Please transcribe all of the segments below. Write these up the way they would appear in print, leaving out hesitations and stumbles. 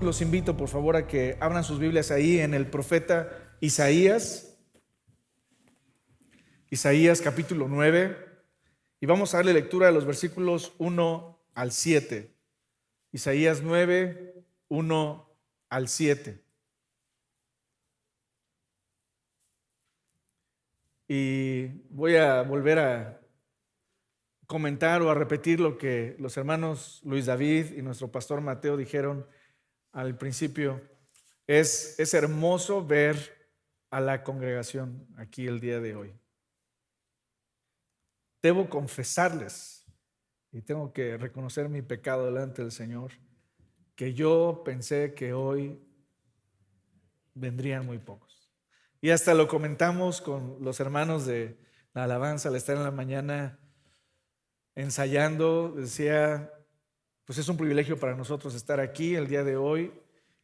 Los invito por favor a que abran sus Biblias ahí en el profeta Isaías capítulo 9, y vamos a darle lectura de los versículos 1 al 7. Isaías 9, 1 al 7. Y voy a volver a comentar o a repetir lo que los hermanos Luis David y nuestro pastor Mateo dijeron al principio. Es hermoso ver a la congregación aquí el día de hoy. Debo confesarles, y tengo que reconocer mi pecado delante del Señor, que yo pensé que hoy vendrían muy pocos. Y hasta lo comentamos con los hermanos de la alabanza al estar en la mañana ensayando. Decía, pues es un privilegio para nosotros estar aquí el día de hoy,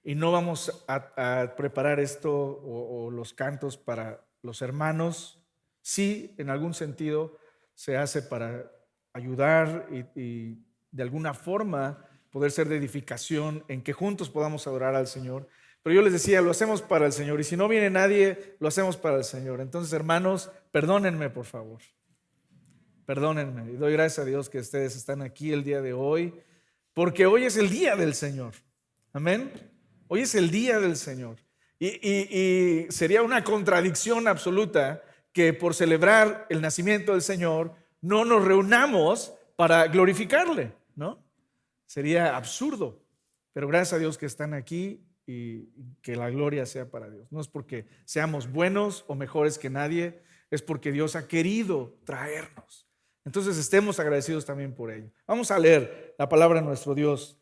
y no vamos a preparar esto o los cantos para los hermanos. Sí, en algún sentido se hace para ayudar y de alguna forma poder ser de edificación, en que juntos podamos adorar al Señor. Pero yo les decía, lo hacemos para el Señor, y si no viene nadie, lo hacemos para el Señor. Entonces, hermanos, perdónenme por favor. Perdónenme, y doy gracias a Dios que ustedes están aquí el día de hoy, porque hoy es el día del Señor. Amén. Hoy es el día del Señor. Y sería una contradicción absoluta que por celebrar el nacimiento del Señor no nos reunamos para glorificarle, ¿no? Sería absurdo. Pero gracias a Dios que están aquí, y que la gloria sea para Dios. No es porque seamos buenos o mejores que nadie, es porque Dios ha querido traernos. Entonces estemos agradecidos también por ello. Vamos a leer la palabra de nuestro Dios.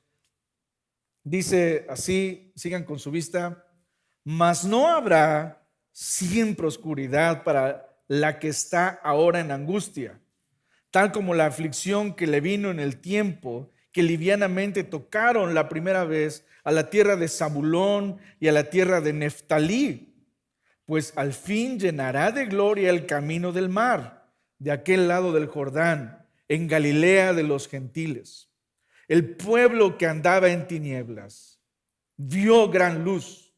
Dice así, sigan con su vista: mas no habrá siempre oscuridad para la que está ahora en angustia, tal como la aflicción que le vino en el tiempo que livianamente tocaron la primera vez a la tierra de Zabulón y a la tierra de Neftalí, pues al fin llenará de gloria el camino del mar, de aquel lado del Jordán, en Galilea de los gentiles. El pueblo que andaba en tinieblas vio gran luz.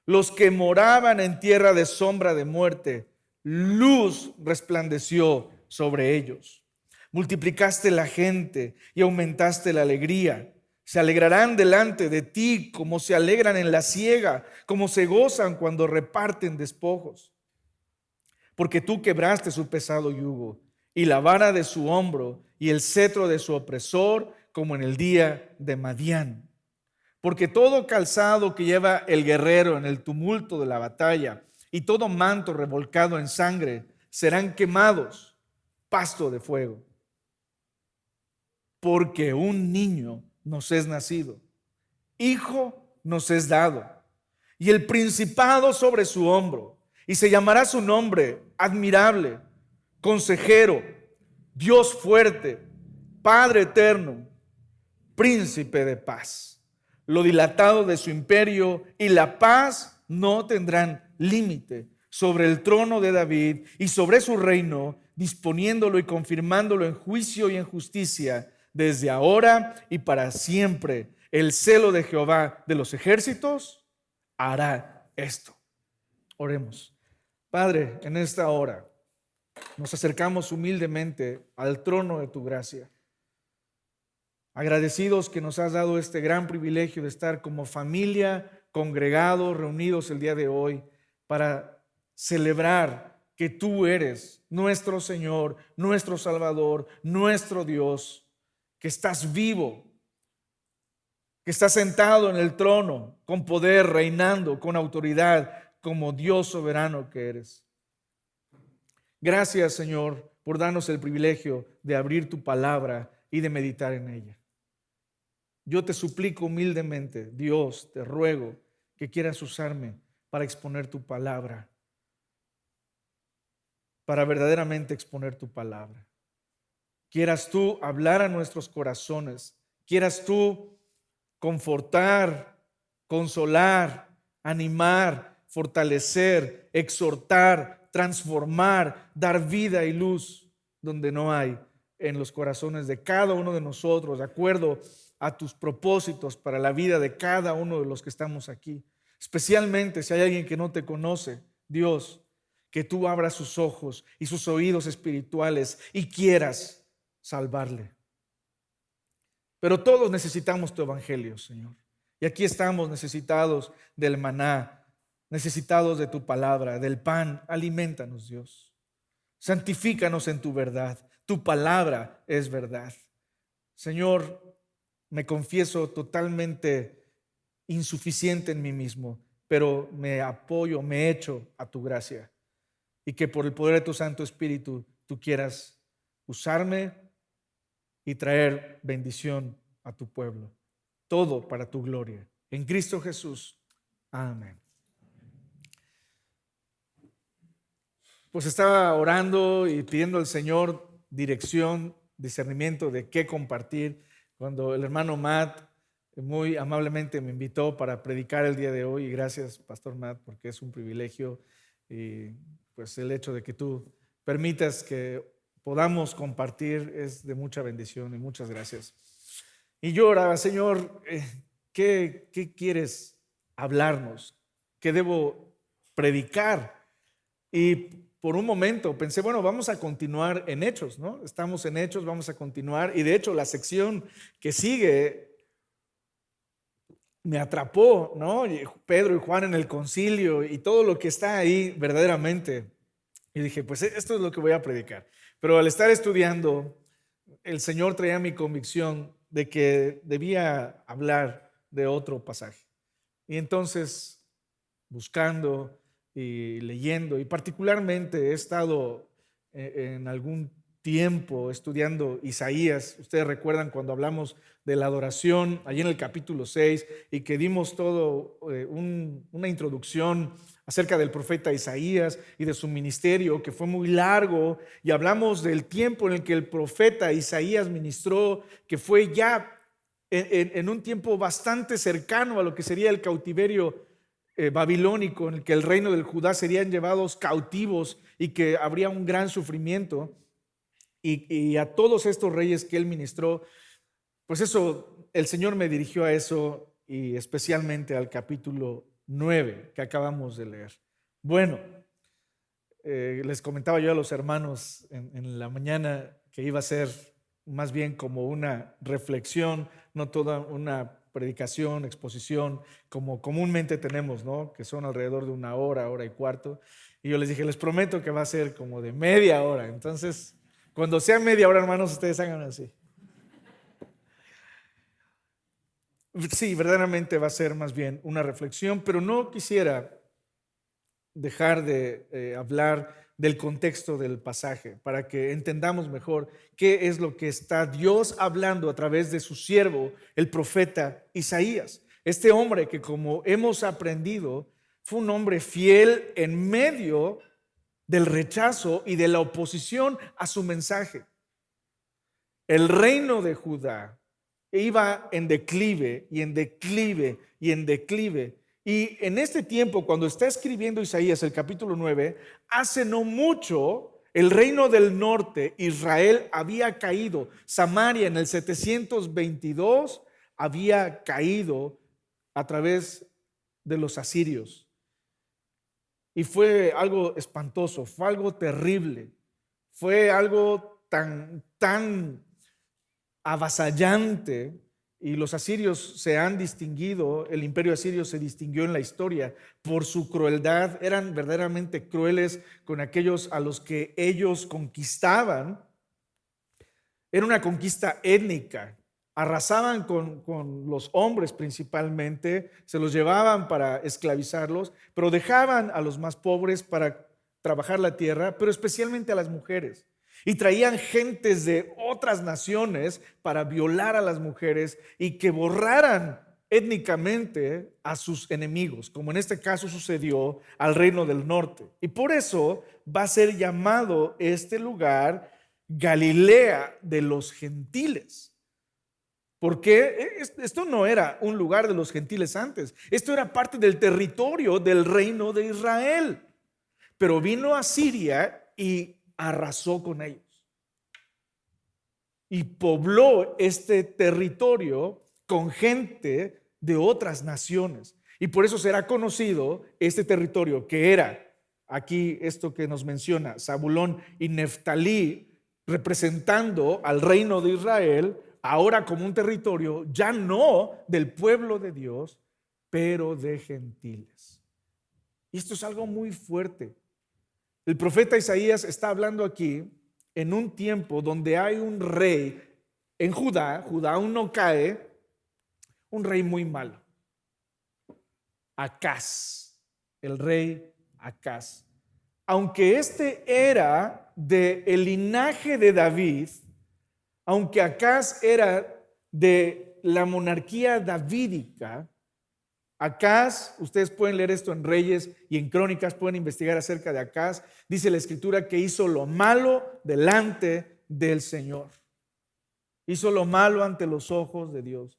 Los que moraban en tierra de sombra de muerte, luz resplandeció sobre ellos. Multiplicaste la gente y aumentaste la alegría. Se alegrarán delante de ti como se alegran en la siega, como se gozan cuando reparten despojos. Porque tú quebraste su pesado yugo y la vara de su hombro y el cetro de su opresor, como en el día de Madián. Porque todo calzado que lleva el guerrero en el tumulto de la batalla y todo manto revolcado en sangre serán quemados, pasto de fuego. Porque un niño nos es nacido, hijo nos es dado, y el principado sobre su hombro, y se llamará su nombre Admirable, Consejero, Dios fuerte, Padre eterno, Príncipe de paz. Lo dilatado de su imperio y la paz no tendrán límite sobre el trono de David y sobre su reino, disponiéndolo y confirmándolo en juicio y en justicia desde ahora y para siempre. El celo de Jehová de los ejércitos hará esto. Oremos. Padre, en esta hora nos acercamos humildemente al trono de tu gracia, agradecidos que nos has dado este gran privilegio de estar como familia, congregados, reunidos el día de hoy para celebrar que tú eres nuestro Señor, nuestro Salvador, nuestro Dios, que estás vivo, que estás sentado en el trono con poder, reinando con autoridad como Dios soberano que eres. Gracias, Señor, por darnos el privilegio de abrir tu palabra y de meditar en ella. Yo te suplico humildemente, Dios, te ruego que quieras usarme para exponer tu palabra, para verdaderamente exponer tu palabra. Quieras tú hablar a nuestros corazones, quieras tú confortar, consolar, animar, fortalecer, exhortar, transformar, dar vida y luz donde no hay, en los corazones de cada uno de nosotros, de acuerdo a tus propósitos para la vida de cada uno de los que estamos aquí. Especialmente si hay alguien que no te conoce, Dios, que tú abras sus ojos y sus oídos espirituales y quieras salvarle. Pero todos necesitamos tu evangelio, Señor. Y aquí estamos necesitados del maná, necesitados de tu palabra, del pan. Aliméntanos, Dios. Santifícanos en tu verdad. Tu palabra es verdad. Señor, me confieso totalmente insuficiente en mí mismo, pero me apoyo, me echo a tu gracia. Y que por el poder de tu Santo Espíritu tú quieras usarme y traer bendición a tu pueblo. Todo para tu gloria. En Cristo Jesús. Amén. Pues estaba orando y pidiendo al Señor dirección, discernimiento de qué compartir, cuando el hermano Matt muy amablemente me invitó para predicar el día de hoy. Y gracias, Pastor Matt, porque es un privilegio y pues el hecho de que tú permitas que podamos compartir es de mucha bendición y muchas gracias. Y yo oraba, Señor, ¿qué quieres hablarnos? ¿Qué debo predicar? Y por un momento pensé, bueno, vamos a continuar en Hechos, ¿no? Estamos en Hechos, vamos a continuar. Y de hecho, la sección que sigue me atrapó, ¿no? Pedro y Juan en el concilio y todo lo que está ahí verdaderamente. Y dije, pues esto es lo que voy a predicar. Pero al estar estudiando, el Señor traía mi convicción de que debía hablar de otro pasaje. Y entonces, buscando y leyendo, y particularmente he estado en algún tiempo estudiando Isaías. Ustedes recuerdan cuando hablamos de la adoración, allí en el capítulo 6, y que dimos todo una introducción acerca del profeta Isaías y de su ministerio, que fue muy largo, y hablamos del tiempo en el que el profeta Isaías ministró, que fue ya en un tiempo bastante cercano a lo que sería el cautiverio babilónico, en el que el reino del Judá serían llevados cautivos y que habría un gran sufrimiento. Y a todos estos reyes que él ministró, pues eso, el Señor me dirigió a eso, y especialmente al capítulo 9 que acabamos de leer. Bueno, les comentaba yo a los hermanos en la mañana que iba a ser más bien como una reflexión, no toda una predicación, exposición, como comúnmente tenemos, ¿no? Que son alrededor de una hora, hora y cuarto. Y yo les dije, les prometo que va a ser como de media hora. Entonces, cuando sea media hora, hermanos, ustedes hagan así. Sí, verdaderamente va a ser más bien una reflexión, pero no quisiera dejar de hablar del contexto del pasaje para que entendamos mejor qué es lo que está Dios hablando a través de su siervo, el profeta Isaías. Este hombre que, como hemos aprendido, fue un hombre fiel en medio del rechazo y de la oposición a su mensaje. El reino de Judá iba en declive y en declive y en declive. Y en este tiempo, cuando está escribiendo Isaías el capítulo 9, hace no mucho el reino del norte, Israel, había caído. Samaria en el 722 había caído a través de los asirios. Y fue algo espantoso, fue algo terrible, fue algo tan avasallante. Y los asirios se han distinguido, el imperio asirio se distinguió en la historia por su crueldad. Eran verdaderamente crueles con aquellos a los que ellos conquistaban. Era una conquista étnica. Arrasaban con los hombres principalmente, se los llevaban para esclavizarlos, pero dejaban a los más pobres para trabajar la tierra, pero especialmente a las mujeres. Y traían gentes de otras naciones para violar a las mujeres y que borraran étnicamente a sus enemigos, como en este caso sucedió al reino del norte. Y por eso va a ser llamado este lugar Galilea de los gentiles. Porque esto no era un lugar de los gentiles antes, esto era parte del territorio del reino de Israel. Pero vino a Siria y arrasó con ellos y pobló este territorio con gente de otras naciones. Y por eso será conocido este territorio que era, aquí esto que nos menciona, Zabulón y Neftalí, representando al reino de Israel, ahora como un territorio ya no del pueblo de Dios, pero de gentiles. Y esto es algo muy fuerte. El profeta Isaías está hablando aquí en un tiempo donde hay un rey en Judá aún no cae, un rey muy malo, Acaz, el rey Acaz. Aunque este era del linaje de David, aunque Acaz era de la monarquía davídica, Acaz, ustedes pueden leer esto en Reyes y en Crónicas, pueden investigar acerca de Acaz. Dice la escritura que hizo lo malo delante del Señor. Hizo lo malo ante los ojos de Dios.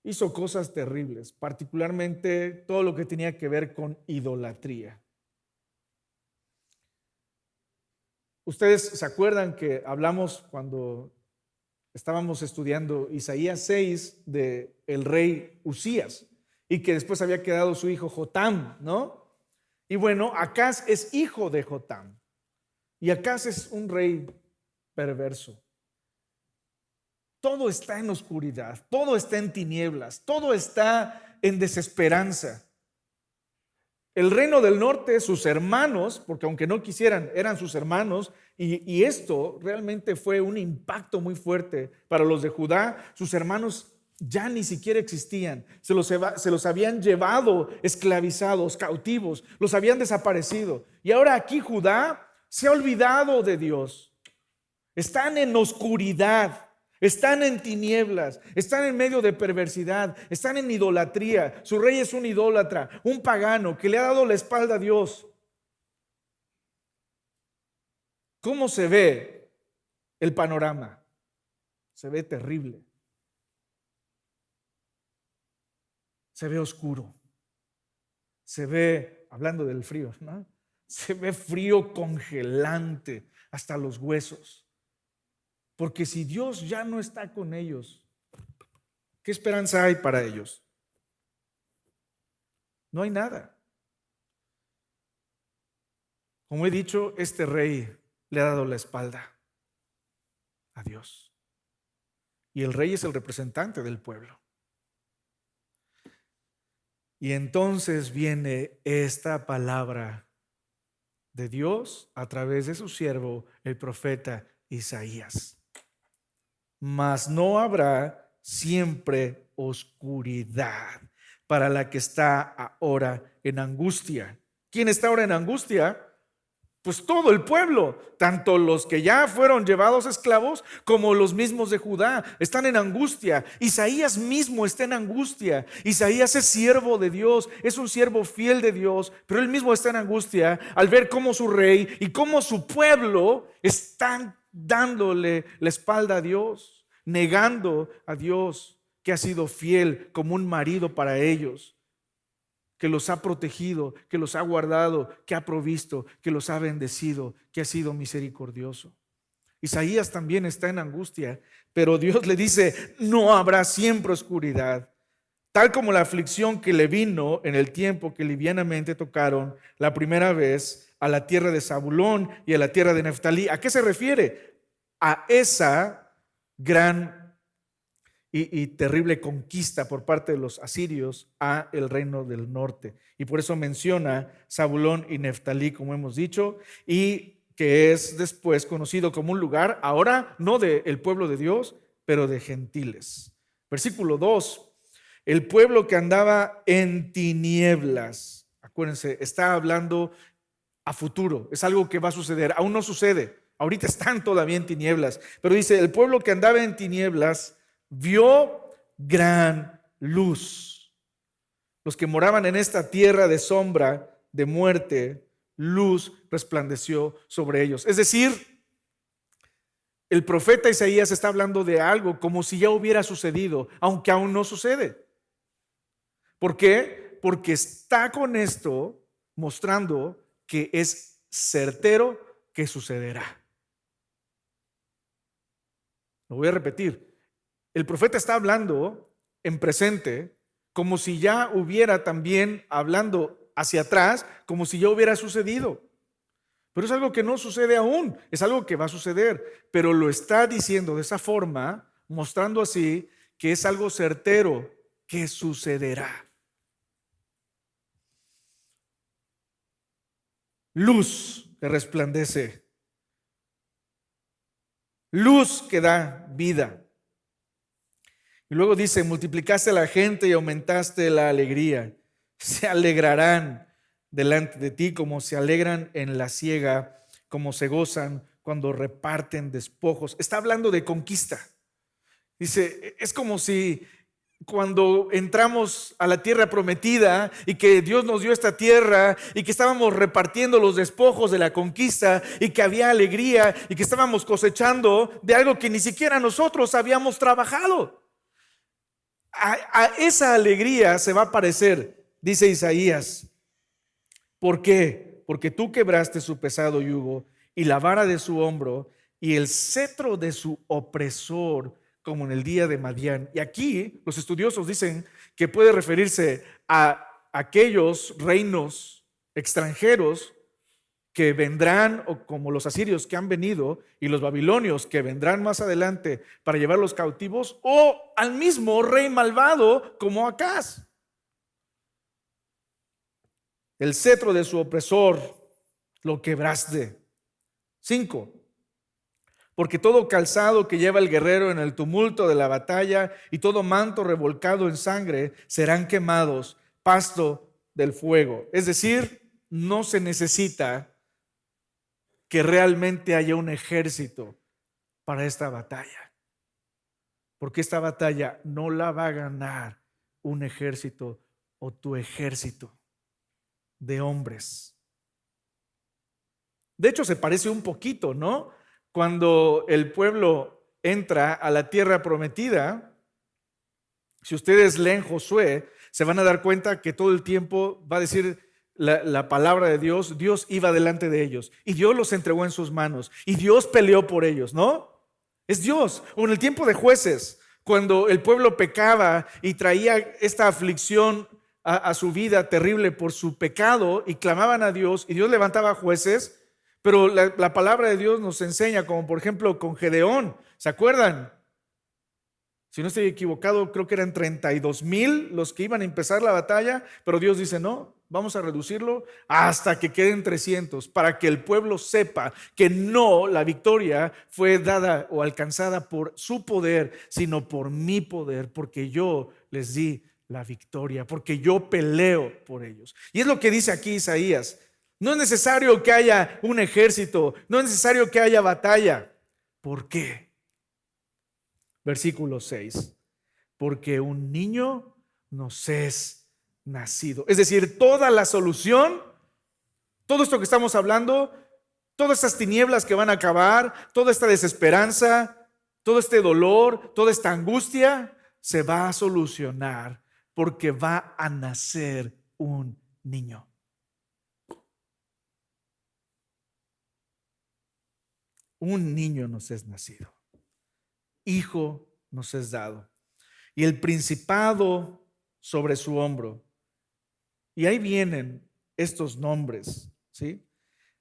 Hizo cosas terribles, particularmente todo lo que tenía que ver con idolatría. Ustedes se acuerdan que hablamos cuando estábamos estudiando Isaías 6 de el rey Usías y que después había quedado su hijo Jotam, ¿no? Y bueno, Acaz es hijo de Jotam y Acaz es un rey perverso. Todo está en oscuridad, todo está en tinieblas, todo está en desesperanza. El reino del norte, sus hermanos, porque aunque no quisieran, eran sus hermanos, y esto realmente fue un impacto muy fuerte para los de Judá. Sus hermanos ya ni siquiera existían, se los habían llevado esclavizados, cautivos, los habían desaparecido. Y ahora aquí Judá se ha olvidado de Dios, están en oscuridad. Están en tinieblas, están en medio de perversidad, están en idolatría. Su rey es un idólatra, un pagano que le ha dado la espalda a Dios. ¿Cómo se ve el panorama? Se ve terrible. Se ve oscuro. Se ve, hablando del frío, ¿no? Se ve frío congelante hasta los huesos. Porque si Dios ya no está con ellos, ¿qué esperanza hay para ellos? No hay nada. Como he dicho, este rey le ha dado la espalda a Dios. Y el rey es el representante del pueblo. Y entonces viene esta palabra de Dios a través de su siervo, el profeta Isaías. Mas no habrá siempre oscuridad para la que está ahora en angustia. ¿Quién está ahora en angustia? Pues todo el pueblo, tanto los que ya fueron llevados esclavos como los mismos de Judá, están en angustia. Isaías mismo está en angustia. Isaías es siervo de Dios, es un siervo fiel de Dios, pero él mismo está en angustia al ver cómo su rey y cómo su pueblo están dándole la espalda a Dios, negando a Dios que ha sido fiel como un marido para ellos, que los ha protegido, que los ha guardado, que ha provisto, que los ha bendecido, que ha sido misericordioso. Isaías también está en angustia, pero Dios le dice, no habrá siempre oscuridad, tal como la aflicción que le vino en el tiempo que livianamente tocaron la primera vez a la tierra de Zabulón y a la tierra de Neftalí. ¿A qué se refiere? A esa gran y terrible conquista por parte de los asirios a el reino del norte. Y por eso menciona Zabulón y Neftalí, como hemos dicho, y que es después conocido como un lugar, ahora no del pueblo de Dios, pero de gentiles. Versículo 2, el pueblo que andaba en tinieblas. Acuérdense, está hablando a futuro, es algo que va a suceder, aún no sucede, ahorita están todavía en tinieblas, pero dice, el pueblo que andaba en tinieblas vio gran luz. Los que moraban en esta tierra de sombra, de muerte, luz resplandeció sobre ellos. Es decir, el profeta Isaías está hablando de algo como si ya hubiera sucedido, aunque aún no sucede. ¿Por qué? Porque está con esto mostrando que es certero que sucederá. Lo voy a repetir. El profeta está hablando en presente, como si ya hubiera también hablando hacia atrás, como si ya hubiera sucedido. Pero es algo que no sucede aún, es algo que va a suceder, pero lo está diciendo de esa forma, mostrando así que es algo certero que sucederá. Luz que resplandece, luz que da vida. Y luego dice, multiplicaste a la gente y aumentaste la alegría. Se alegrarán delante de ti como se alegran en la siega, como se gozan cuando reparten despojos. Está hablando de conquista. Dice, es como si cuando entramos a la tierra prometida y que Dios nos dio esta tierra y que estábamos repartiendo los despojos de la conquista y que había alegría y que estábamos cosechando de algo que ni siquiera nosotros habíamos trabajado. A esa alegría se va a parecer, dice Isaías. ¿Por qué? Porque tú quebraste su pesado yugo y la vara de su hombro y el cetro de su opresor, como en el día de Madián. Y aquí los estudiosos dicen que puede referirse a aquellos reinos extranjeros que vendrán, o como los asirios que han venido y los babilonios que vendrán más adelante para llevarlos cautivos, o al mismo rey malvado como Acaz. El cetro de su opresor lo quebraste. 5. Porque todo calzado que lleva el guerrero en el tumulto de la batalla y todo manto revolcado en sangre serán quemados, pasto del fuego. Es decir, no se necesita que realmente haya un ejército para esta batalla, porque esta batalla no la va a ganar un ejército o tu ejército de hombres. De hecho, se parece un poquito, ¿no? Cuando el pueblo entra a la tierra prometida, si ustedes leen Josué, se van a dar cuenta que todo el tiempo va a decir la palabra de Dios, Dios iba delante de ellos y Dios los entregó en sus manos y Dios peleó por ellos, ¿no? Es Dios. O en el tiempo de Jueces, cuando el pueblo pecaba y traía esta aflicción a su vida terrible por su pecado y clamaban a Dios y Dios levantaba jueces, pero la palabra de Dios nos enseña, como por ejemplo con Gedeón, ¿se acuerdan? Si no estoy equivocado, creo que eran 32,000 los que iban a empezar la batalla, pero Dios dice, no, vamos a reducirlo hasta que queden 300, para que el pueblo sepa que no, la victoria fue dada o alcanzada por su poder, sino por mi poder, porque yo les di la victoria, porque yo peleo por ellos. Y es lo que dice aquí Isaías. No es necesario que haya un ejército, no es necesario que haya batalla. ¿Por qué? Versículo 6. Porque un niño nos es nacido. Es decir, toda la solución, todo esto que estamos hablando, todas estas tinieblas que van a acabar, toda esta desesperanza, todo este dolor, toda esta angustia, se va a solucionar porque va a nacer un niño. Un niño nos es nacido. Hijo nos es dado, y el principado sobre su hombro. Y ahí vienen estos nombres, ¿sí?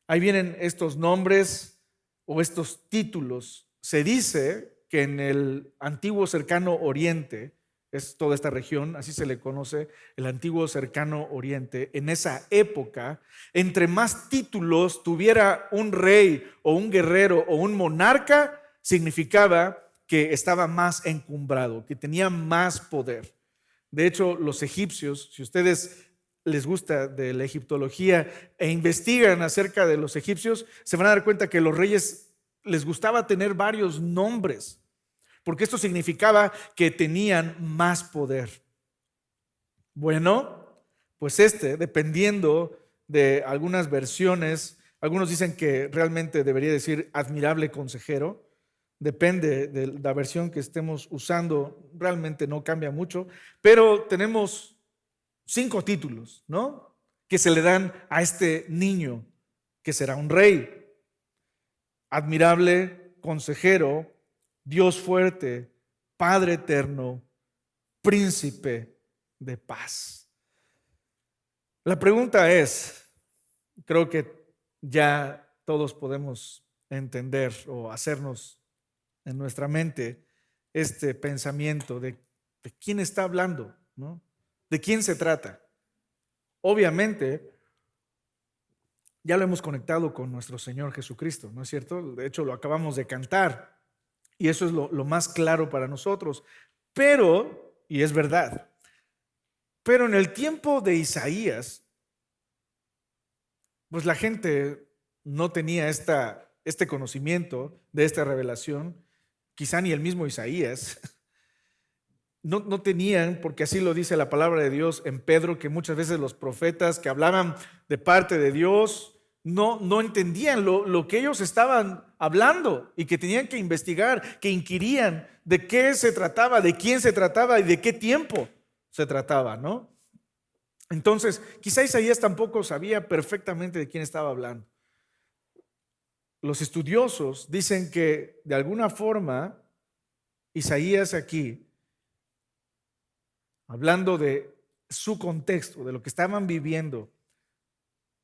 Ahí vienen estos nombres o estos títulos. Se dice que en el antiguo cercano oriente, es toda esta región, así se le conoce, el antiguo cercano oriente, en esa época, entre más títulos tuviera un rey o un guerrero o un monarca, significaba que estaba más encumbrado, que tenía más poder. De hecho, los egipcios, si ustedes les gusta de la egiptología e investigan acerca de los egipcios, se van a dar cuenta que los reyes les gustaba tener varios nombres, porque esto significaba que tenían más poder. Bueno, pues dependiendo de algunas versiones, algunos dicen que realmente debería decir admirable consejero. Depende de la versión que estemos usando, realmente no cambia mucho, pero tenemos 5 títulos, ¿no? Que se le dan a este niño, que será un rey. Admirable consejero, Dios fuerte, Padre eterno, príncipe de paz. La pregunta es, creo que ya todos podemos entender o hacernos en nuestra mente este pensamiento de quién está hablando, ¿no? ¿De quién se trata? Obviamente, ya lo hemos conectado con nuestro Señor Jesucristo, ¿no es cierto? De hecho, lo acabamos de cantar y eso es lo más claro para nosotros. Pero, y es verdad, pero en el tiempo de Isaías, pues la gente no tenía este conocimiento de esta revelación, quizá ni el mismo Isaías. No tenían, porque así lo dice la palabra de Dios en Pedro, que muchas veces los profetas que hablaban de parte de Dios no entendían lo que ellos estaban hablando y que tenían que investigar, que inquirían de qué se trataba, de quién se trataba y de qué tiempo se trataba, ¿no? Entonces, quizá Isaías tampoco sabía perfectamente de quién estaba hablando. Los estudiosos dicen que de alguna forma Isaías aquí, hablando de su contexto, de lo que estaban viviendo,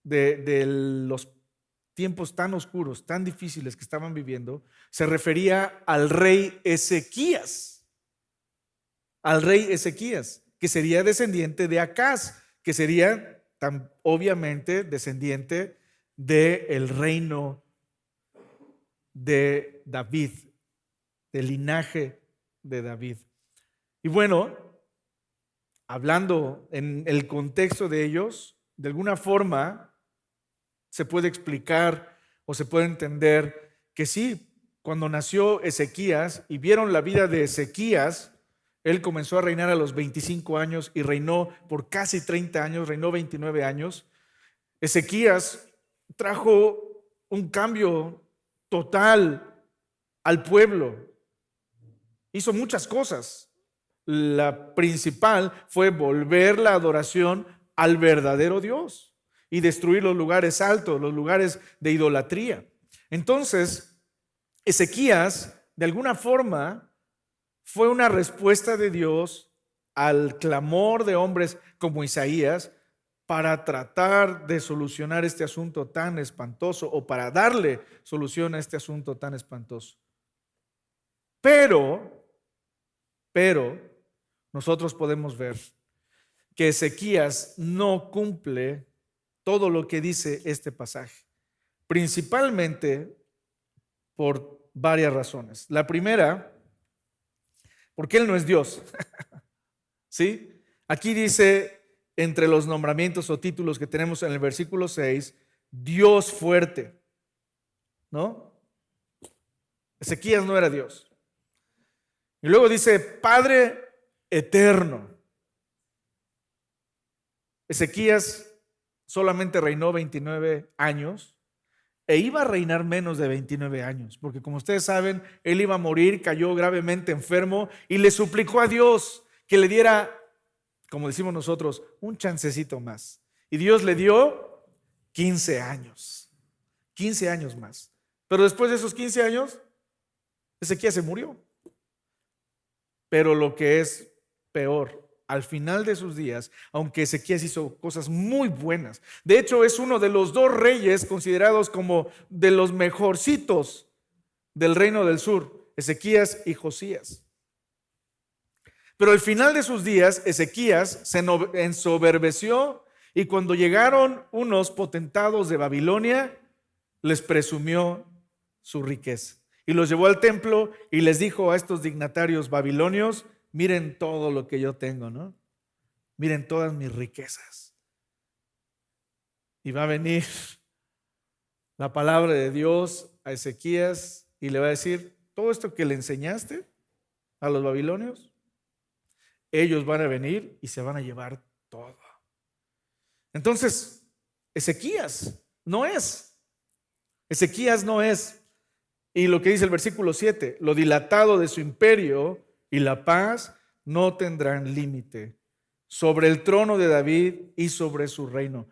de los tiempos tan oscuros, tan difíciles que estaban viviendo, se refería al rey Ezequías, que sería descendiente de Acaz, que sería obviamente descendiente del reino de David, del linaje de David. Y bueno, hablando en el contexto de ellos, de alguna forma se puede explicar o se puede entender que sí, cuando nació Ezequías y vieron la vida de Ezequías, él comenzó a reinar a los 25 años y reinó por casi 30 años, reinó 29 años. Ezequías trajo un cambio total al pueblo. Hizo muchas cosas. La principal fue volver la adoración al verdadero Dios y destruir los lugares altos, los lugares de idolatría. Entonces, Ezequías, de alguna forma, fue una respuesta de Dios al clamor de hombres como Isaías para tratar de solucionar este asunto tan espantoso o para darle solución a este asunto tan espantoso. Pero nosotros podemos ver que Ezequías no cumple todo lo que dice este pasaje, principalmente por varias razones. La primera, porque él no es Dios. ¿Sí? Aquí dice, entre los nombramientos o títulos que tenemos en el versículo 6, Dios fuerte, ¿no? Ezequías no era Dios. Y luego dice, Padre eterno. Ezequías solamente reinó 29 años e iba a reinar menos de 29 años, porque como ustedes saben, él iba a morir, cayó gravemente enfermo y le suplicó a Dios que le diera, como decimos nosotros, un chancecito más. Y Dios le dio 15 años más. Pero después de esos 15 años, Ezequías se murió. Pero lo que es peor, al final de sus días, aunque Ezequías hizo cosas muy buenas, de hecho es uno de los dos reyes considerados como de los mejorcitos del reino del sur, Ezequías y Josías. Pero al final de sus días, Ezequías se ensoberbeció y cuando llegaron unos potentados de Babilonia, les presumió su riqueza. Y los llevó al templo y les dijo a estos dignatarios babilonios, miren todo lo que yo tengo, ¿no? Miren todas mis riquezas. Y va a venir la palabra de Dios a Ezequías y le va a decir, todo esto que le enseñaste a los babilonios, ellos van a venir y se van a llevar todo. Entonces, Ezequías no es. Y lo que dice el versículo 7, lo dilatado de su imperio y la paz no tendrán límite sobre el trono de David y sobre su reino.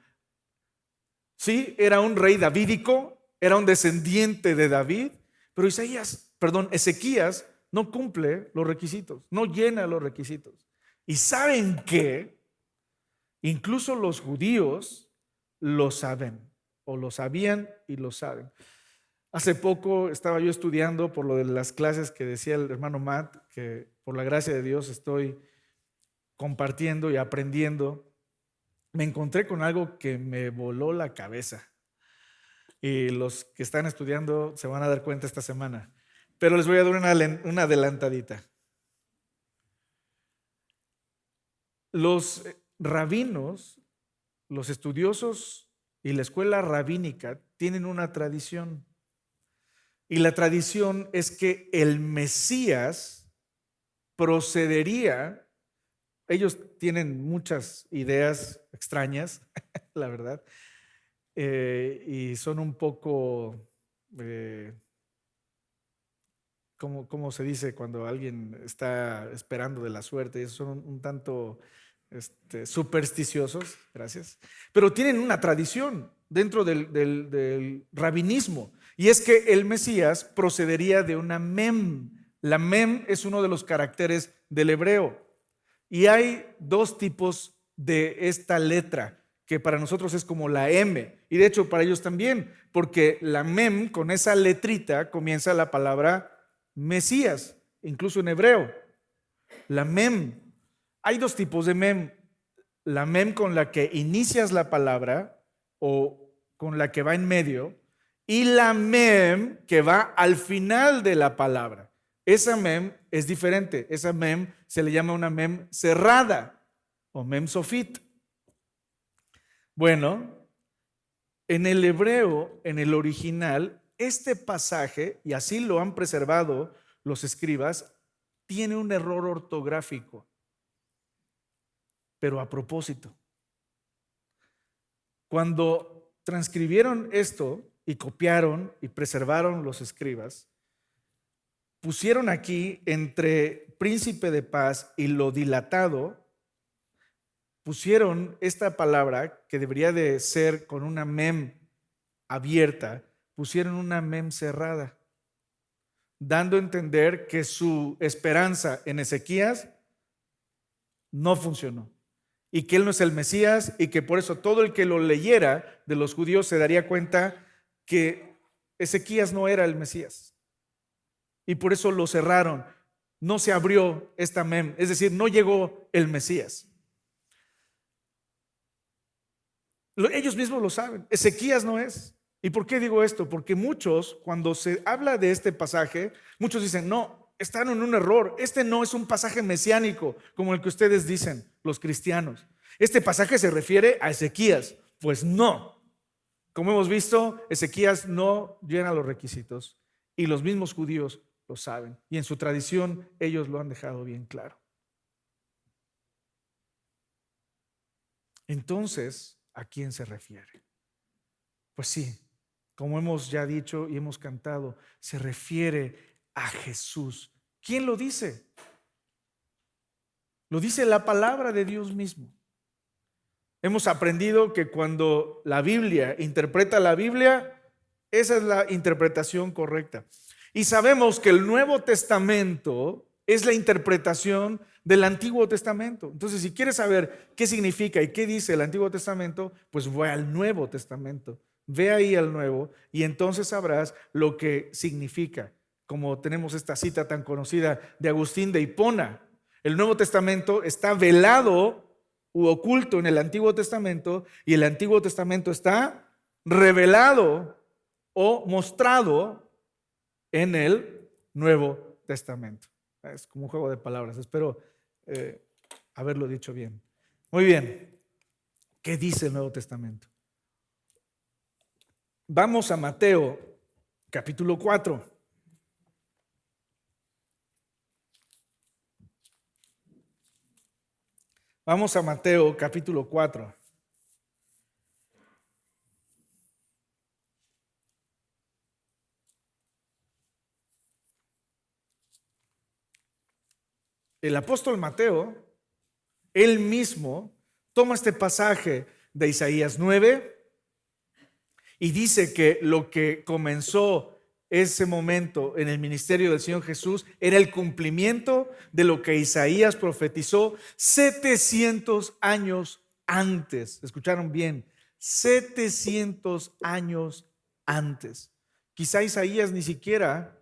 Sí, era un rey davídico, era un descendiente de David, pero Ezequías no cumple los requisitos, no llena los requisitos. Y saben que incluso los judíos lo saben, o lo sabían y lo saben. Hace poco estaba yo estudiando por lo de las clases que decía el hermano Matt, que por la gracia de Dios estoy compartiendo y aprendiendo. Me encontré con algo que me voló la cabeza. Y los que están estudiando se van a dar cuenta esta semana. Pero les voy a dar una adelantadita. Los rabinos, los estudiosos y la escuela rabínica tienen una tradición. Y la tradición es que el Mesías procedería, ellos tienen muchas ideas extrañas, la verdad, y son un poco, ¿cómo se dice cuando alguien está esperando de la suerte? Son un tanto supersticiosos, gracias, pero tienen una tradición dentro del rabinismo, y es que el Mesías procedería de una mem. La mem es uno de los caracteres del hebreo, y hay dos tipos de esta letra, que para nosotros es como la M, y de hecho para ellos también, porque la mem, con esa letrita comienza la palabra Mesías, incluso en hebreo. La mem. Hay dos tipos de mem. La mem con la que inicias la palabra o con la que va en medio, y la mem que va al final de la palabra. Esa mem es diferente. Esa mem se le llama una mem cerrada o mem sofit. Bueno, en el hebreo, en el original, este pasaje, y así lo han preservado los escribas, tiene un error ortográfico, pero a propósito. Cuando transcribieron esto y copiaron y preservaron los escribas, pusieron aquí entre príncipe de paz y lo dilatado, pusieron esta palabra que debería de ser con una mem abierta, pusieron una mem cerrada, dando a entender que su esperanza en Ezequías no funcionó y que él no es el Mesías, y que por eso todo el que lo leyera de los judíos se daría cuenta que Ezequías no era el Mesías, y por eso lo cerraron. No se abrió esta mem, es decir, no llegó el Mesías. Ellos mismos lo saben, Ezequías no es. ¿Y por qué digo esto? Porque muchos, cuando se habla de este pasaje, muchos dicen, no, están en un error. Este no es un pasaje mesiánico como el que ustedes dicen, los cristianos. Este pasaje se refiere a Ezequías. Pues no. Como hemos visto, Ezequías no llena los requisitos, y los mismos judíos lo saben, y en su tradición ellos lo han dejado bien claro. Entonces, ¿a quién se refiere? Pues sí, como hemos ya dicho y hemos cantado, se refiere a Jesús. ¿Quién lo dice? Lo dice la palabra de Dios mismo. Hemos aprendido que cuando la Biblia interpreta la Biblia, esa es la interpretación correcta. Y sabemos que el Nuevo Testamento es la interpretación del Antiguo Testamento. Entonces, si quieres saber qué significa y qué dice el Antiguo Testamento, pues ve al Nuevo Testamento. Ve ahí al Nuevo y entonces sabrás lo que significa. Como tenemos esta cita tan conocida de Agustín de Hipona. El Nuevo Testamento está velado u oculto en el Antiguo Testamento, y el Antiguo Testamento está revelado o mostrado en el Nuevo Testamento. Es como un juego de palabras. Espero haberlo dicho bien. Muy bien. ¿Qué dice el Nuevo Testamento? Vamos a Mateo, capítulo 4. Vamos a Mateo, capítulo 4. El apóstol Mateo, él mismo, toma este pasaje de Isaías 9 y dice que lo que comenzó ese momento en el ministerio del Señor Jesús era el cumplimiento de lo que Isaías profetizó 700 años antes. ¿Escucharon bien? 700 años antes. Quizá Isaías ni siquiera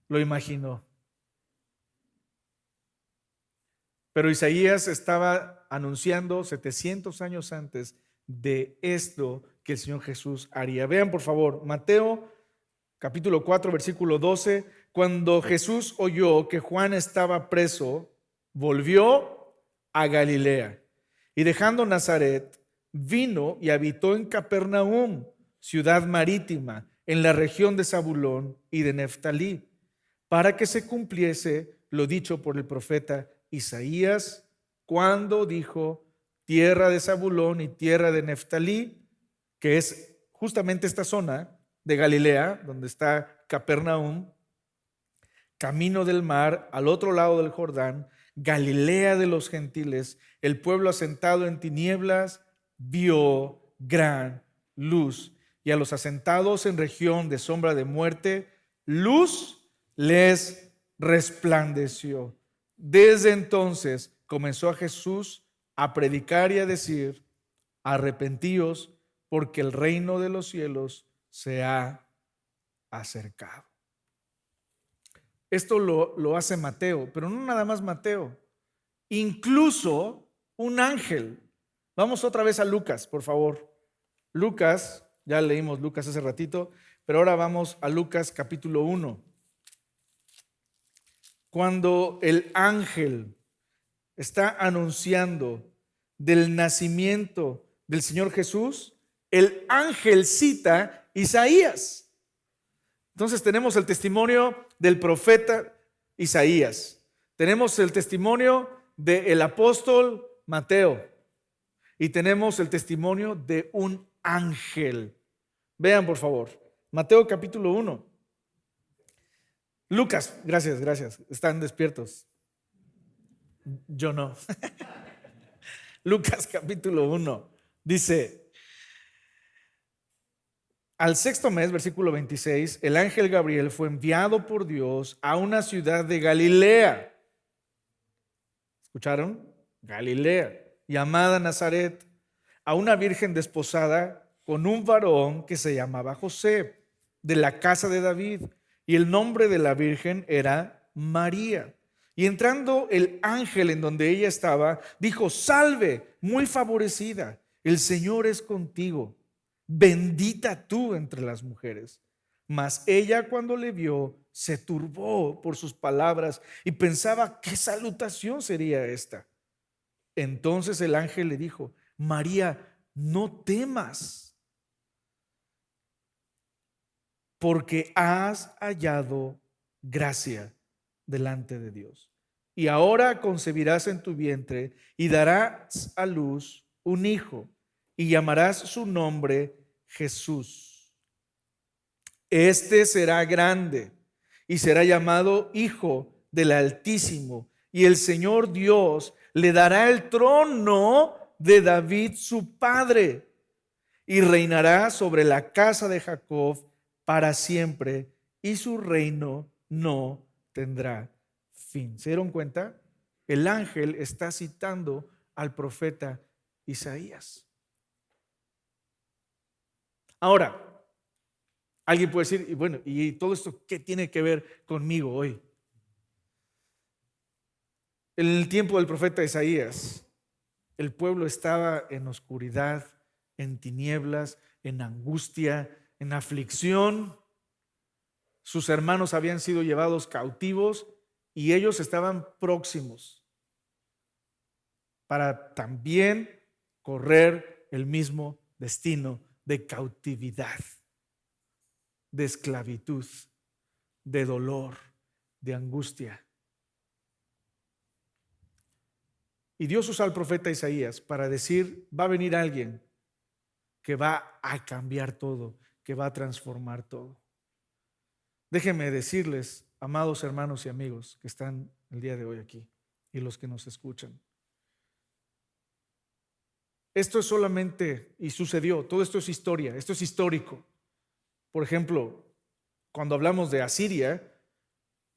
lo imaginó. Pero Isaías estaba anunciando 700 años antes de esto que el Señor Jesús haría. Vean por favor, Mateo capítulo 4, versículo 12. Cuando Jesús oyó que Juan estaba preso, volvió a Galilea y dejando Nazaret, vino y habitó en Capernaum, ciudad marítima, en la región de Zabulón y de Neftalí, para que se cumpliese lo dicho por el profeta Isaías, cuando dijo: tierra de Zabulón y tierra de Neftalí, que es justamente esta zona de Galilea, donde está Capernaum, camino del mar, al otro lado del Jordán, Galilea de los gentiles, el pueblo asentado en tinieblas vio gran luz, y a los asentados en región de sombra de muerte, luz les resplandeció. Desde entonces comenzó a Jesús a predicar y a decir: arrepentíos, porque el reino de los cielos se ha acercado. Esto lo hace Mateo, pero no nada más Mateo, incluso un ángel. Vamos otra vez a Lucas, por favor. Lucas, ya leímos Lucas hace ratito, pero ahora vamos a Lucas capítulo 1. Cuando el ángel está anunciando del nacimiento del Señor Jesús, el ángel cita Isaías. Entonces tenemos el testimonio del profeta Isaías, tenemos el testimonio del apóstol Mateo y tenemos el testimonio de un ángel. Vean por favor, Mateo capítulo 1. Lucas, gracias, están despiertos. Yo no. Lucas capítulo 1 dice: al sexto mes, versículo 26, el ángel Gabriel fue enviado por Dios a una ciudad de Galilea. ¿Escucharon? Galilea, llamada Nazaret, a una virgen desposada con un varón que se llamaba José, de la casa de David, y el nombre de la virgen era María. Y entrando el ángel en donde ella estaba, dijo: salve, muy favorecida, el Señor es contigo, bendita tú entre las mujeres. Mas ella, cuando le vio, se turbó por sus palabras y pensaba: ¿qué salutación sería esta? Entonces el ángel le dijo: María, no temas, porque has hallado gracia delante de Dios. Y ahora concebirás en tu vientre y darás a luz un hijo, y llamarás su nombre Jesús. Este será grande y será llamado Hijo del Altísimo, y el Señor Dios le dará el trono de David su padre, y reinará sobre la casa de Jacob para siempre, y su reino no tendrá fin. ¿Se dieron cuenta? El ángel está citando al profeta Isaías. Ahora, alguien puede decir: y bueno, ¿y todo esto qué tiene que ver conmigo hoy? En el tiempo del profeta Isaías, el pueblo estaba en oscuridad, en tinieblas, en angustia, en aflicción. Sus hermanos habían sido llevados cautivos y ellos estaban próximos para también correr el mismo destino de cautividad, de esclavitud, de dolor, de angustia. Y Dios usa al profeta Isaías para decir: va a venir alguien que va a cambiar todo, que va a transformar todo. Déjenme decirles, amados hermanos y amigos que están el día de hoy aquí y los que nos escuchan, esto es solamente, y sucedió, todo esto es historia, esto es histórico. Por ejemplo, Cuando hablamos de Asiria,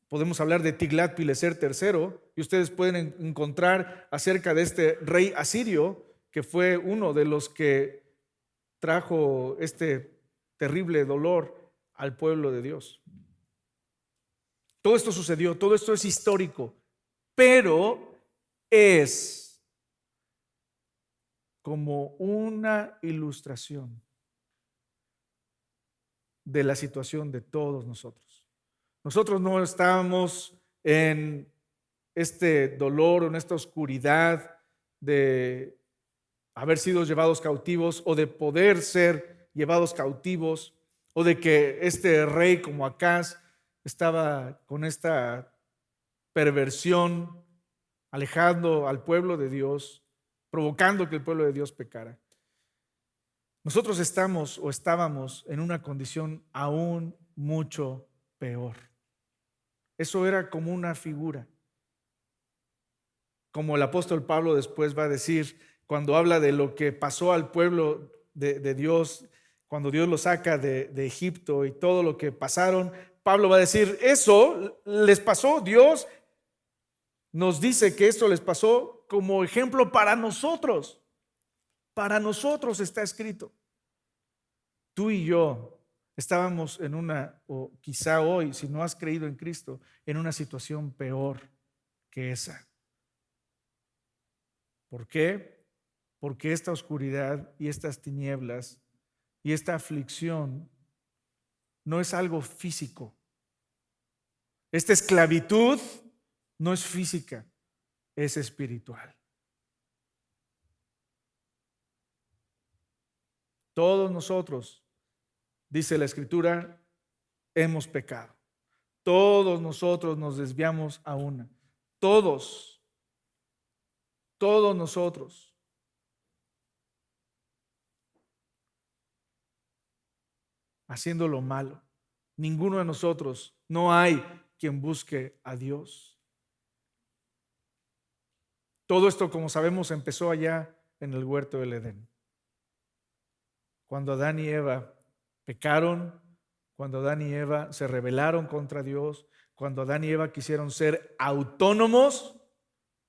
podemos hablar de Tiglat-Pileser III, y ustedes pueden encontrar acerca de este rey asirio, que fue uno de los que trajo este terrible dolor al pueblo de Dios. Todo esto sucedió, todo esto es histórico, pero es como una ilustración de la situación de todos nosotros. Nosotros no estábamos en este dolor, en esta oscuridad de haber sido llevados cautivos o de poder ser llevados cautivos, o de que este rey como Acaz estaba con esta perversión, alejando al pueblo de Dios, provocando que el pueblo de Dios pecara. Nosotros estamos o estábamos en una condición aún mucho peor. Eso era como una figura. Como el apóstol Pablo después va a decir, cuando habla de lo que pasó al pueblo de Dios, cuando Dios lo saca de Egipto y todo lo que pasaron, Pablo va a decir, eso les pasó, Dios nos dice que esto les pasó como ejemplo para nosotros. Para nosotros está escrito. Tú y yo estábamos en una, o quizá hoy, si no has creído en Cristo, en una situación peor que esa. ¿Por qué? Porque esta oscuridad y estas tinieblas y esta aflicción no es algo físico. Esta esclavitud no es física, es espiritual. Todos nosotros, dice la Escritura, hemos pecado. Todos nosotros nos desviamos a una. Todos nosotros. Haciendo lo malo. Ninguno de nosotros, no hay quien busque a Dios. Todo esto, como sabemos, empezó allá en el huerto del Edén. Cuando Adán y Eva pecaron, cuando Adán y Eva se rebelaron contra Dios, cuando Adán y Eva quisieron ser autónomos,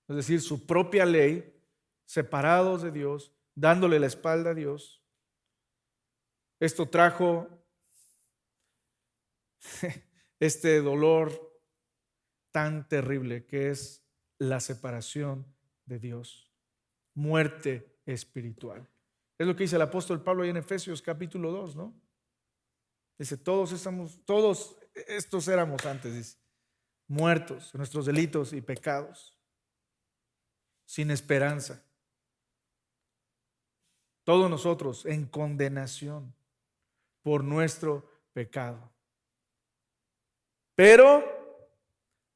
es decir, su propia ley, separados de Dios, dándole la espalda a Dios, esto trajo este dolor tan terrible que es la separación de Dios, muerte espiritual. Es lo que dice el apóstol Pablo ahí en Efesios capítulo 2, ¿no? Dice, todos estos éramos antes, dice, muertos en nuestros delitos y pecados, sin esperanza. Todos nosotros en condenación por nuestro pecado. Pero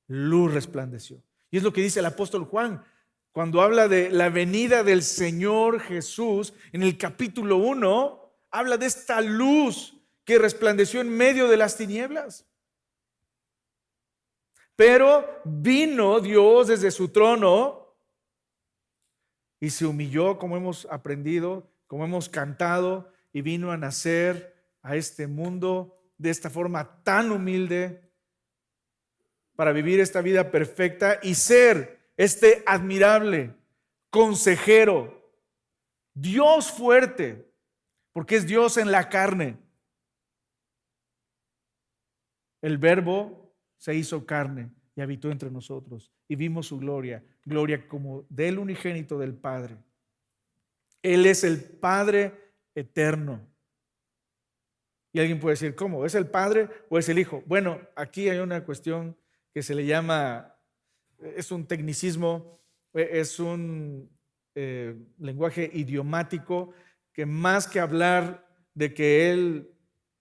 luz resplandeció. Y es lo que dice el apóstol Juan cuando habla de la venida del Señor Jesús. En el capítulo 1 habla de esta luz que resplandeció en medio de las tinieblas. Pero vino Dios desde su trono y se humilló, como hemos aprendido, como hemos cantado, y vino a nacer a este mundo de esta forma tan humilde para vivir esta vida perfecta y ser este admirable consejero, Dios fuerte, porque es Dios en la carne. El Verbo se hizo carne y habitó entre nosotros y vimos su gloria, gloria como del unigénito del Padre. Él es el Padre eterno. Y alguien puede decir, ¿cómo? ¿Es el Padre o es el Hijo? Bueno, aquí hay una cuestión que se le llama, es un tecnicismo, es un lenguaje idiomático que más que hablar de que Él,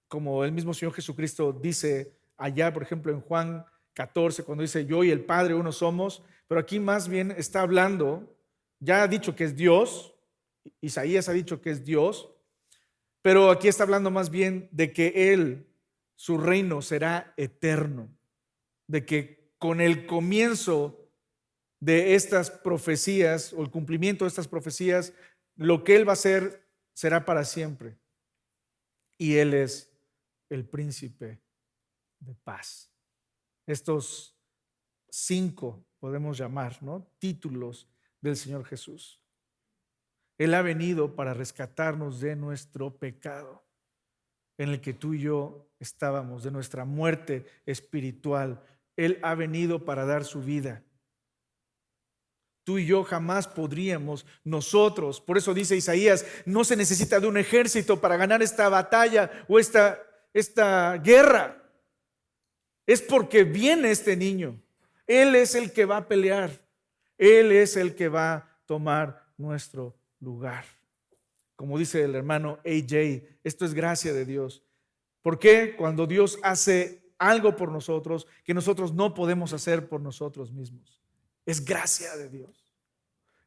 como el mismo Señor Jesucristo dice allá, por ejemplo, en Juan 14, cuando dice yo y el Padre uno somos, pero aquí más bien está hablando, ya ha dicho que es Dios, Isaías ha dicho que es Dios, pero aquí está hablando más bien de que Él, su reino será eterno, de que con el comienzo de estas profecías o el cumplimiento de estas profecías, lo que Él va a hacer será para siempre. Y Él es el príncipe de paz. Estos 5 podemos llamar, ¿no?, títulos del Señor Jesús. Él ha venido para rescatarnos de nuestro pecado, en el que tú y yo estábamos, de nuestra muerte espiritual. Él ha venido para dar su vida. Tú y yo jamás podríamos, nosotros, por eso dice Isaías, no se necesita de un ejército para ganar esta batalla o esta guerra. Es porque viene este niño. Él es el que va a pelear. Él es el que va a tomar nuestro lugar. Como dice el hermano AJ, esto es gracia de Dios. ¿Por qué? Cuando Dios hace algo por nosotros que nosotros no podemos hacer por nosotros mismos. Es gracia de Dios.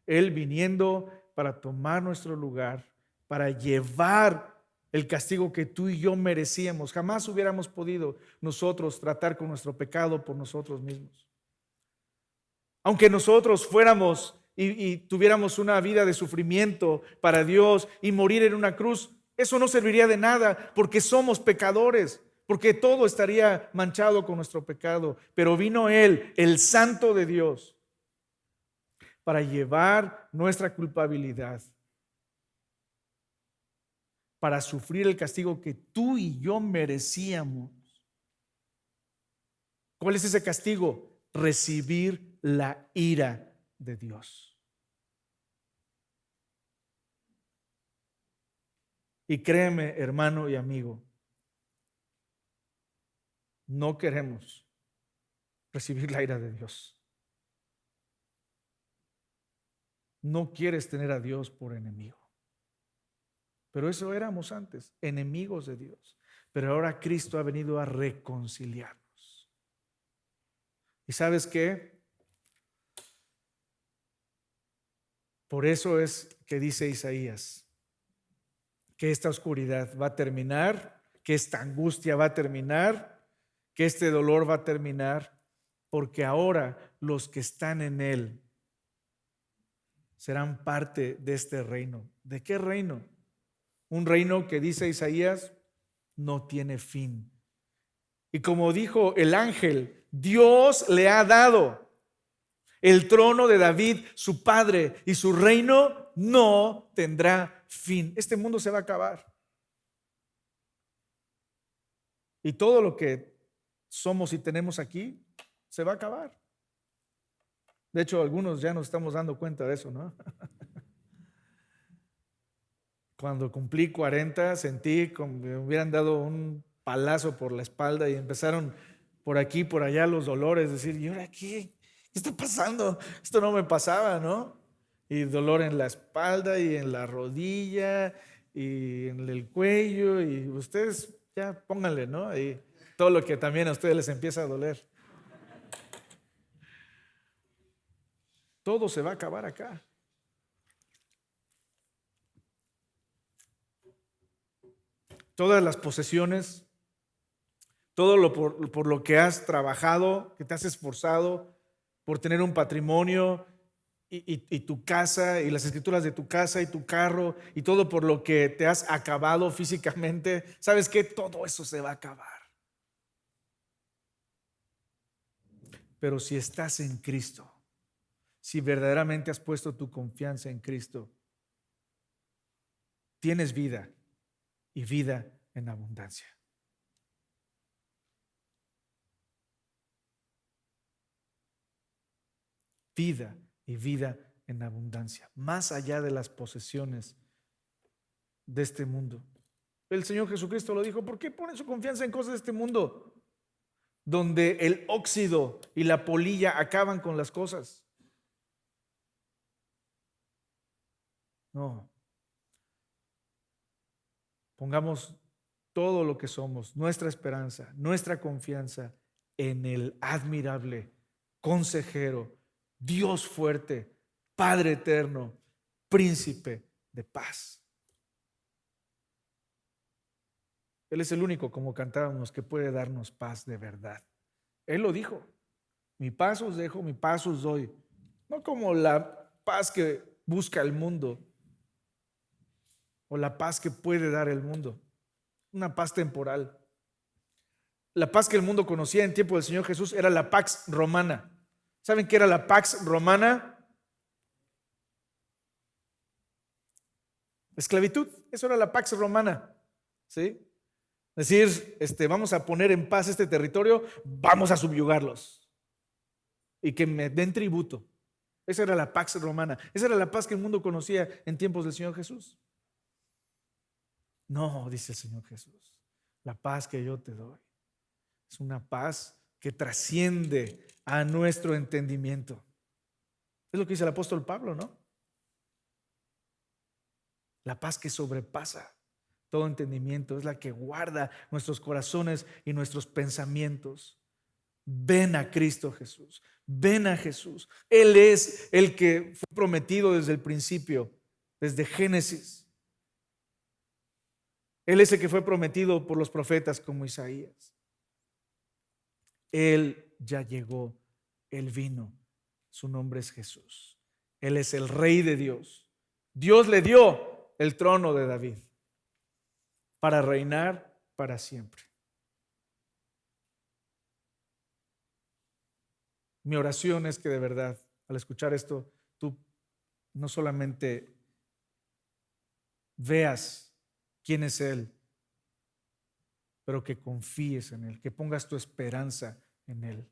Él viniendo para tomar nuestro lugar, para llevar el castigo que tú y yo merecíamos. Jamás hubiéramos podido nosotros tratar con nuestro pecado por nosotros mismos. Aunque nosotros fuéramos y tuviéramos una vida de sufrimiento para Dios y morir en una cruz, eso no serviría de nada porque somos pecadores, porque todo estaría manchado con nuestro pecado. Pero vino Él, el Santo de Dios, para llevar nuestra culpabilidad, para sufrir el castigo que tú y yo merecíamos. ¿Cuál es ese castigo? Recibir la ira de Dios. Y créeme, hermano y amigo, no queremos recibir la ira de Dios. No quieres tener a Dios por enemigo. Pero eso éramos antes, enemigos de Dios. Pero ahora Cristo ha venido a reconciliarnos. ¿Y sabes qué? Por eso es que dice Isaías que esta oscuridad va a terminar, que esta angustia va a terminar, que este dolor va a terminar, porque ahora los que están en Él serán parte de este reino. ¿De qué reino? Un reino que, dice Isaías, no tiene fin. Y como dijo el ángel, Dios le ha dado el trono de David, su padre, y su reino no tendrá fin. Este mundo se va a acabar. Y todo lo que somos y tenemos aquí se va a acabar. De hecho, algunos ya nos estamos dando cuenta de eso, ¿no? Cuando cumplí 40, sentí como me hubieran dado un palazo por la espalda y empezaron por aquí, por allá los dolores, decir, ¿y ahora qué? ¿Qué está pasando? Esto no me pasaba, ¿no? Y dolor en la espalda y en la rodilla y en el cuello, y ustedes ya pónganle, ¿no? Y todo lo que también a ustedes les empieza a doler. Todo se va a acabar acá. Todas las posesiones, todo por lo que has trabajado, que te has esforzado por tener un patrimonio y tu casa y las escrituras de tu casa y tu carro y todo por lo que te has acabado físicamente, ¿sabes qué? Todo eso se va a acabar. Pero si estás en Cristo, si verdaderamente has puesto tu confianza en Cristo, tienes vida y vida en abundancia. Vida y vida en abundancia, más allá de las posesiones de este mundo. El Señor Jesucristo lo dijo, ¿por qué ponen su confianza en cosas de este mundo? Donde el óxido y la polilla acaban con las cosas. No. Pongamos todo lo que somos, nuestra esperanza, nuestra confianza en el admirable consejero, Dios fuerte, Padre eterno, príncipe de paz. Él es el único, como cantábamos, que puede darnos paz de verdad. Él lo dijo, mi paz os dejo, mi paz os doy. No como la paz que busca el mundo o la paz que puede dar el mundo, una paz temporal. La paz que el mundo conocía en tiempo del Señor Jesús era la Pax Romana. ¿Saben qué era la Pax Romana? Esclavitud. Eso era la Pax Romana. ¿Sí? Decir, vamos a poner en paz este territorio, vamos a subyugarlos y que me den tributo. Esa era la Pax Romana. Esa era la paz que el mundo conocía en tiempos del Señor Jesús. No, dice el Señor Jesús, la paz que yo te doy es una paz que trasciende a nuestro entendimiento. Es lo que dice el apóstol Pablo, ¿no? La paz que sobrepasa todo entendimiento es la que guarda nuestros corazones y nuestros pensamientos. Ven a Cristo Jesús, ven a Jesús. Él es el que fue prometido desde el principio, desde Génesis. Él es el que fue prometido por los profetas como Isaías. Él ya llegó, Él vino. Su nombre es Jesús. Él es el Rey de Dios. Dios le dio el trono de David para reinar para siempre. Mi oración es que de verdad, al escuchar esto, tú no solamente veas quién es Él, pero que confíes en Él, que pongas tu esperanza en Él.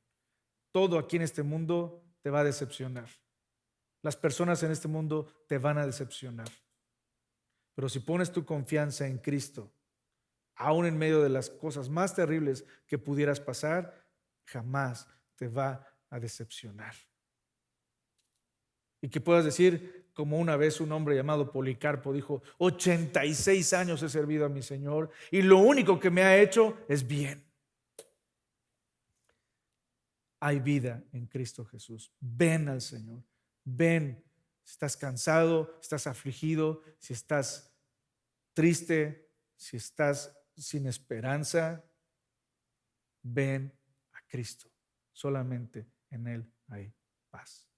Todo aquí en este mundo te va a decepcionar. Las personas en este mundo te van a decepcionar. Pero si pones tu confianza en Cristo, aún en medio de las cosas más terribles que pudieras pasar, jamás te va a decepcionar. Y que puedas decir, como una vez un hombre llamado Policarpo dijo, 86 años he servido a mi Señor y lo único que me ha hecho es bien. Hay vida en Cristo Jesús. Ven al Señor. Ven. Si estás cansado, estás afligido, si estás triste, si estás sin esperanza, ven a Cristo. Solamente en Él hay paz.